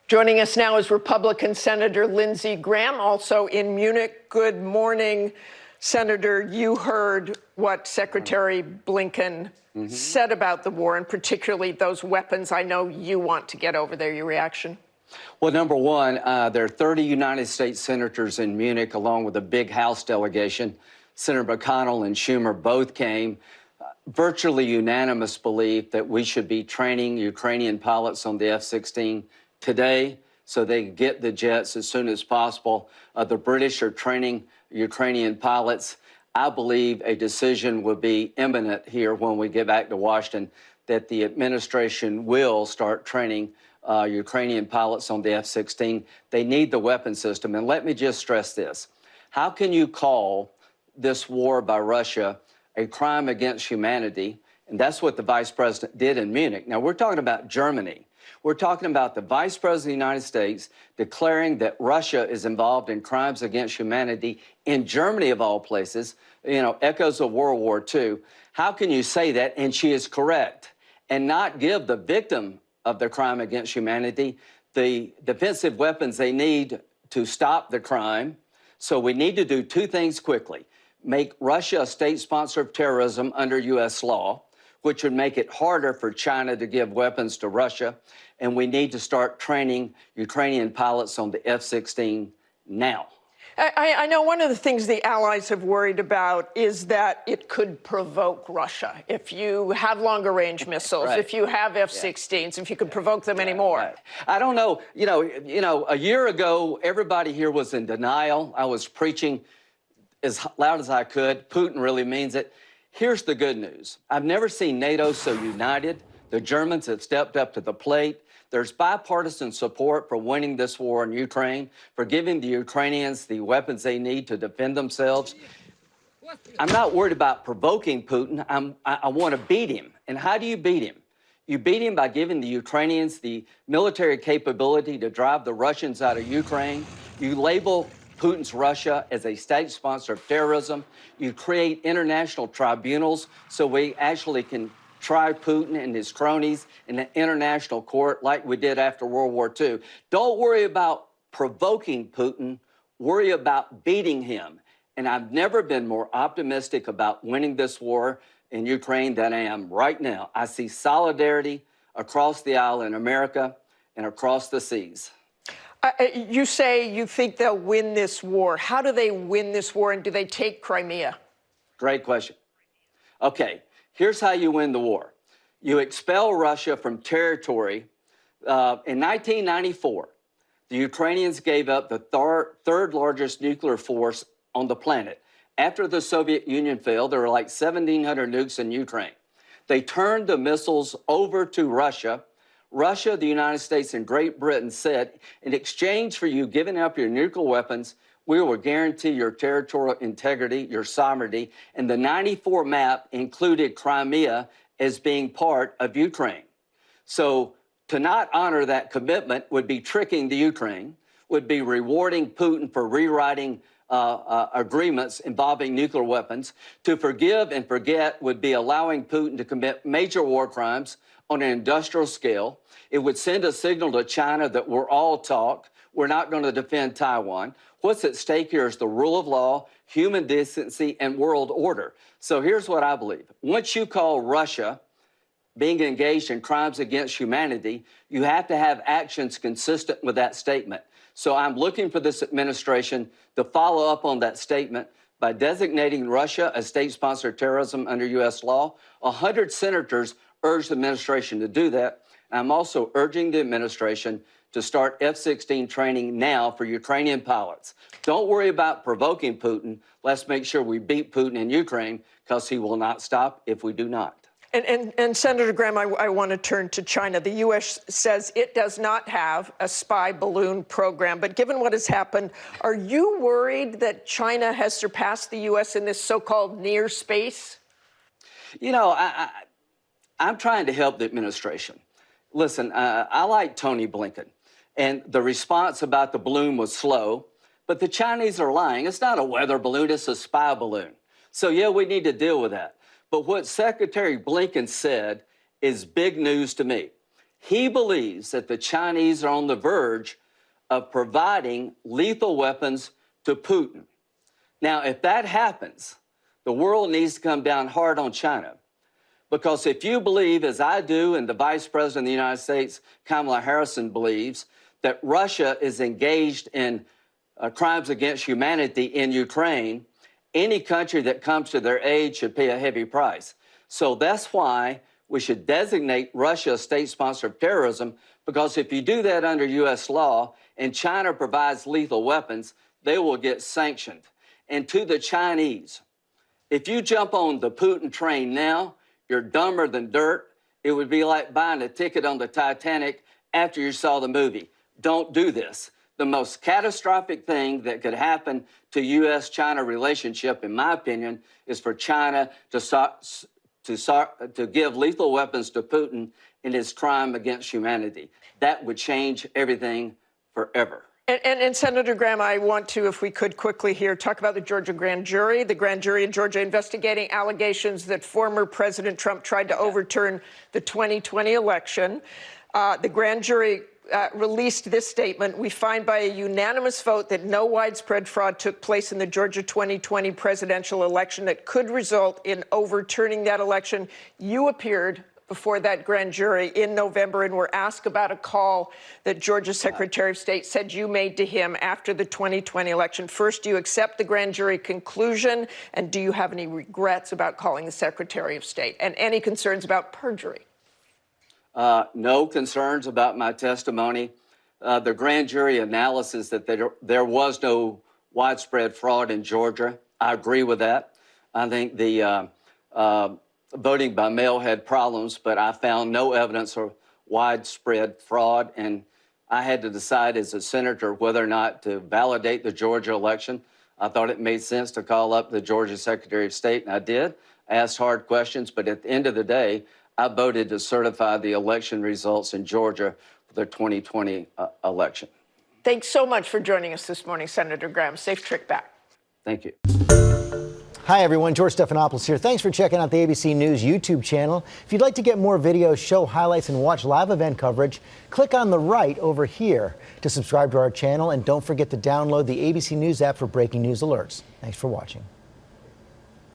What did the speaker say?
Joining us now is Republican Senator Lindsey Graham, also in Munich. Good morning, Senator. You heard what Secretary Blinken said about the war, and particularly those weapons. I know you want to get over there. Your reaction? Well, number one, there are 30 United States senators in Munich, along with a big House delegation. Senator McConnell and Schumer both came. Virtually unanimous belief that we should be training Ukrainian pilots on the F-16 today so they can get the jets as soon as possible. The British are training Ukrainian pilots. I believe a decision will be imminent here when we get back to Washington that the administration will start training Ukrainian pilots on the F-16. They need the weapon system. And let me just stress this. How can you call this war by Russia a crime against humanity? And that's what the vice president did in Munich. Now, we're talking about Germany. We're talking about the vice president of the United States declaring that Russia is involved in crimes against humanity in Germany, of all places, you know, echoes of World War II. How can you say that? And she is correct. And not give the victim of the crime against humanity the defensive weapons they need to stop the crime. So we need to do two things quickly. Make Russia a state sponsor of terrorism under U.S. law, which would make it harder for China to give weapons to Russia. And we need to start training Ukrainian pilots on the F-16 now. I know one of the things the allies have worried about is that it could provoke Russia. If you have longer range missiles, Right. if you have F-16s, if you could provoke them anymore. Right. I don't know. You know, a year ago, everybody here was in denial. I was preaching as loud as I could. Putin really means it. Here's the good news. I've never seen NATO so united. The Germans have stepped up to the plate. There's bipartisan support for winning this war in Ukraine, for giving the Ukrainians the weapons they need to defend themselves. I'm not worried about provoking Putin. I want to beat him. And how do you beat him? You beat him by giving the Ukrainians the military capability to drive the Russians out of Ukraine. You label Putin's Russia as a state sponsor of terrorism. You create international tribunals so we actually can try Putin and his cronies in an international court like we did after World War II. Don't worry about provoking Putin. Worry about beating him. And I've never been more optimistic about winning this war in Ukraine than I am right now. I see solidarity across the aisle in America and across the seas. You say you think they'll win this war. How do they win this war, and do they take Crimea? Great question. Okay, here's how you win the war. You expel Russia from territory. In 1994, the Ukrainians gave up the third largest nuclear force on the planet. After the Soviet Union failed, there were like 1,700 nukes in Ukraine. They turned the missiles over to Russia. Russia, the United States, and Great Britain said, in exchange for you giving up your nuclear weapons, we will guarantee your territorial integrity, your sovereignty, and the 94 map included Crimea as being part of Ukraine. So to not honor that commitment would be tricking the Ukraine, would be rewarding Putin for rewriting agreements involving nuclear weapons. To forgive and forget would be allowing Putin to commit major war crimes on an industrial scale. It would send a signal to China that we're all talk. We're not going to defend Taiwan. What's at stake here is the rule of law, human decency, and world order. So here's what I believe. Once you call Russia being engaged in crimes against humanity, you have to have actions consistent with that statement. So I'm looking for this administration to follow up on that statement by designating Russia a state sponsor of terrorism under U.S. law. 100 senators urged the administration to do that. I'm also urging the administration to start F-16 training now for Ukrainian pilots. Don't worry about provoking Putin. Let's make sure we beat Putin in Ukraine, because he will not stop if we do not. And Senator Graham, I want to turn to China. The U.S. says it does not have a spy balloon program. But given what has happened, are you worried that China has surpassed the U.S. in this so-called near space? You know, I'm trying to help the administration. Listen, I like Tony Blinken, and the response about the balloon was slow, but the Chinese are lying. It's not a weather balloon, it's a spy balloon. So, yeah, we need to deal with that. But what Secretary Blinken said is big news to me. He believes that the Chinese are on the verge of providing lethal weapons to Putin. Now, if that happens, the world needs to come down hard on China. Because if you believe, as I do, and the Vice President of the United States, Kamala Harris, believes, that Russia is engaged in crimes against humanity in Ukraine, any country that comes to their aid should pay a heavy price. So that's why we should designate Russia a state sponsor of terrorism, because if you do that under U.S. law and China provides lethal weapons, they will get sanctioned. And to the Chinese, if you jump on the Putin train now, you're dumber than dirt. It would be like buying a ticket on the Titanic after you saw the movie. Don't do this. The most catastrophic thing that could happen to U.S.-China relationship, in my opinion, is for China to give lethal weapons to Putin in his crime against humanity. That would change everything forever. And Senator Graham, I want to, if we could quickly here, talk about the Georgia grand jury. The grand jury in Georgia investigating allegations that former President Trump tried to overturn the 2020 election. The grand jury released this statement. We find by a unanimous vote that no widespread fraud took place in the Georgia 2020 presidential election that could result in overturning that election. You appeared before that grand jury in November and were asked about a call that Georgia's Secretary of State said you made to him after the 2020 election. First, do you accept the grand jury conclusion? And do you have any regrets about calling the Secretary of State? And any concerns about perjury? No concerns about my testimony. The grand jury analysis that there was no widespread fraud in Georgia, I agree with that. I think the voting by mail had problems, but I found no evidence of widespread fraud, and I had to decide as a senator whether or not to validate the Georgia election. I thought it made sense to call up the Georgia Secretary of State, and I did. I asked hard questions, but at the end of the day, I voted to certify the election results in Georgia for the 2020 election. Thanks so much for joining us this morning, Senator Graham. Safe trip back. Thank you. Hi, everyone. George Stephanopoulos here. Thanks for checking out the ABC News YouTube channel. If you'd like to get more videos, show highlights, and watch live event coverage, click on the right over here to subscribe to our channel. And don't forget to download the ABC News app for breaking news alerts. Thanks for watching.